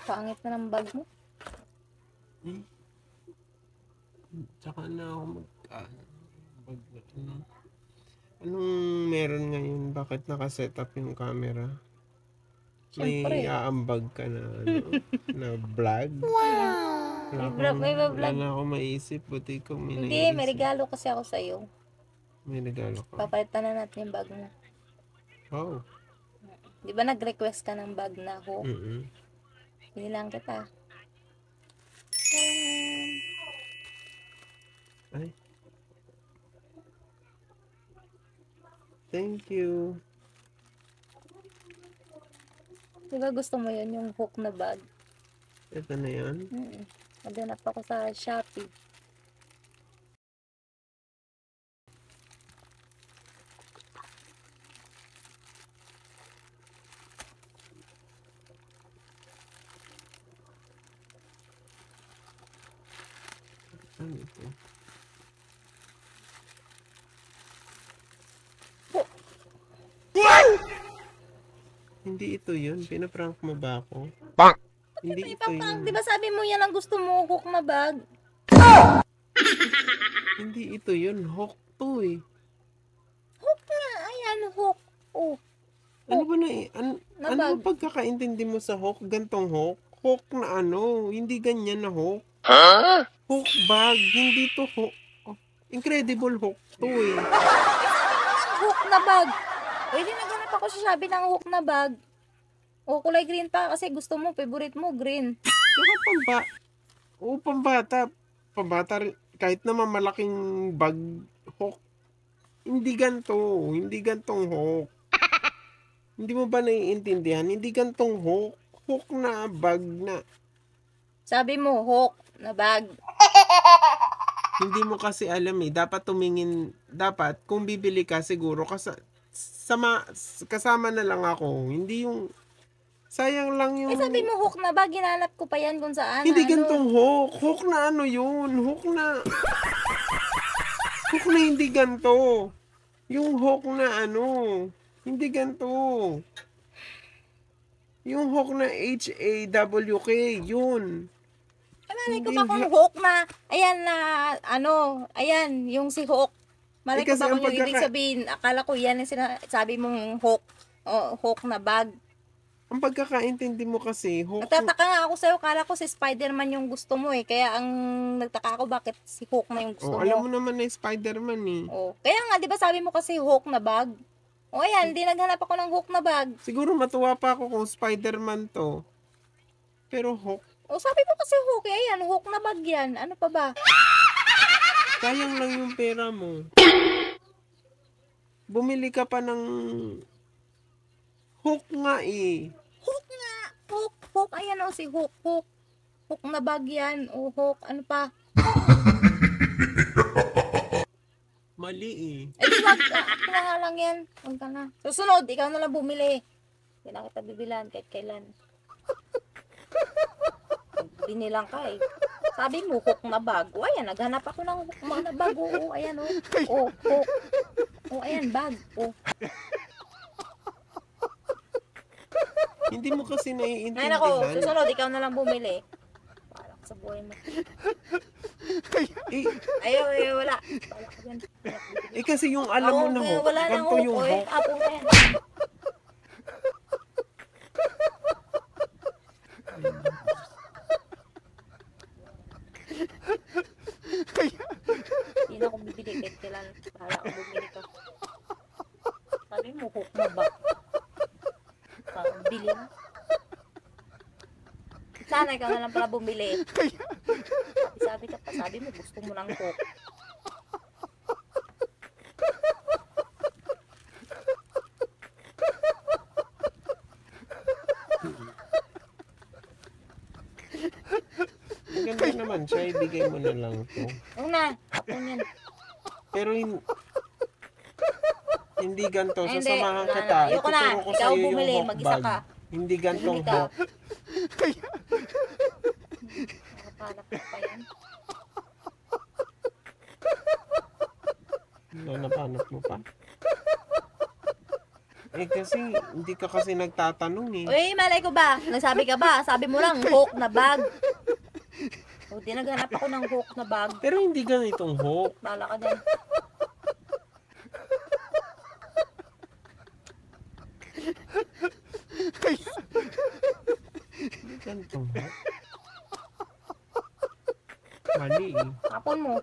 Pangit na ng bag mo. Eh? Tsaka na ako anong meron ngayon? Bakit nakaset up yung camera? Siyempre. May aambag ka na na vlog? May vlog. Wala na ako maisip. Buti ko may Hindi, may naisip. regalo kasi ako sa'yo. May regalo ka. Papalitan na natin yung bag mo. Wow. Di ba nag-request ka ng bag na Hook? Pinilang kita. Ay. Thank you. Di ba gusto mo yun, yung Hook na bag? Ito na yan. Naganap ako sa Shopee. Ano ito? Hindi ito yun. Pinaprank mo ba ako? Hindi ito yun. Di ba sabi mo yan ang gusto mo, Hook na bag? Hindi ito yun. Hook to eh. Hook nga, ayan, Hook. Oh. Ano ba na eh? Ano bag. ba pagkakaintindi mo sa hook? Gantong hook? Hook na ano? Hindi ganyan na hook. Hook bag. Hindi to hook. Oh, incredible hook to eh. Hook na bag. Pwede naghanap ako sa Shopee ng Hook na bag. O, kulay green pa kasi gusto mo, favorite mo, green. Saka pambata. Pambata rin. Kahit naman malaking bag, hook. Hindi ganto. Hindi gantong hook. Hindi mo ba naiintindihan? Hindi gantong hook. Hook na bag na. Sabi mo, Hook na bag. Hindi mo kasi alam eh. Dapat tumingin. Dapat, kung bibili ka, siguro kasama na lang ako. Hindi yung... Sayang lang yung... Eh sabi mo, Hook na bag. Ginanap ko pa yan kung saan. Hindi gantong hook. Hook na ano yun. Hook na... Hook na hindi ganto. Yung hook na ano... Hindi ganto. Yung hook na HAWK, yun. Malay ko ba kung Hook na, ayan na, ano, ayan, yung si Hook. Malay ko ba kung yung ibig sabihin, akala ko yan yung sabi mong Hook, o Hook na bag. Ang pagkakaintindi mo kasi, Hook... Nagtataka nga ako sa'yo, akala ko si Spider-Man yung gusto mo eh. Kaya ang nagtaka ako bakit si Hook na yung gusto mo. Alam mo naman na Spider-Man eh. Kaya nga, di ba sabi mo kasi Hook na bag? Ayan, di naghanap ako ng Hook na bag. Siguro matuwa pa ako kung Spider-Man to. Pero Hook. Sabi mo kasi Hook, ayan, Hook na bag yan. Ano pa ba? Sayang lang yung pera mo. Bumili ka pa ng Hook nga eh. Hook nga! Hook, ayan o si Hook, Hook. Hook na bag yan. Hook, ano pa? Mali eh. Di wag ka. Ako na nga lang yan. Huwag ka na. Susunod, ikaw na lang bumili. Hindi na kita bibilan kahit kailan. Binilang ka eh. Sabi mo, Hook na bag. Ayan, naghanap ako ng Hook na bag. Ayan Hook. Ayan, bag. Hindi mo kasi naiintindihan. Ay, nako. Susunod, ikaw na lang bumili. Parang sa buhay mo. Ayaw, wala. Kasi yung alam mo na Hook, ganito yung Hook. Apo na yan. Hindi na ako bibili kahit kailan. Para ako bumili ka. Sabi mo, Hook na ba? Parang bili na. Sana ikaw na lang pala bumili. Sabi ka pa, sabi mo, gusto mo ng Hook. Maganda naman siya, ibigay mo na lang to. Oo na, ako yan. Pero hindi ganito, Hindi, sasamahan wala kita. na. Ayoko na. Ituturo ko Ikaw sa'yo yung bumili, Hook mag-isa bag. ka. Hindi gantong Bumili ka. Hook. Nakapanap ko pa yan. Napanap mo pa. Eh kasi, hindi ka kasi nagtatanong eh. Uy, malay ko ba? Nagsabi ka ba? Sabi mo lang, hook na bag. O, naghanap ako ng hook na bag. Pero hindi ganitong hook. Bala ka din. Ganitong hook. Mali eh. Tapon mo.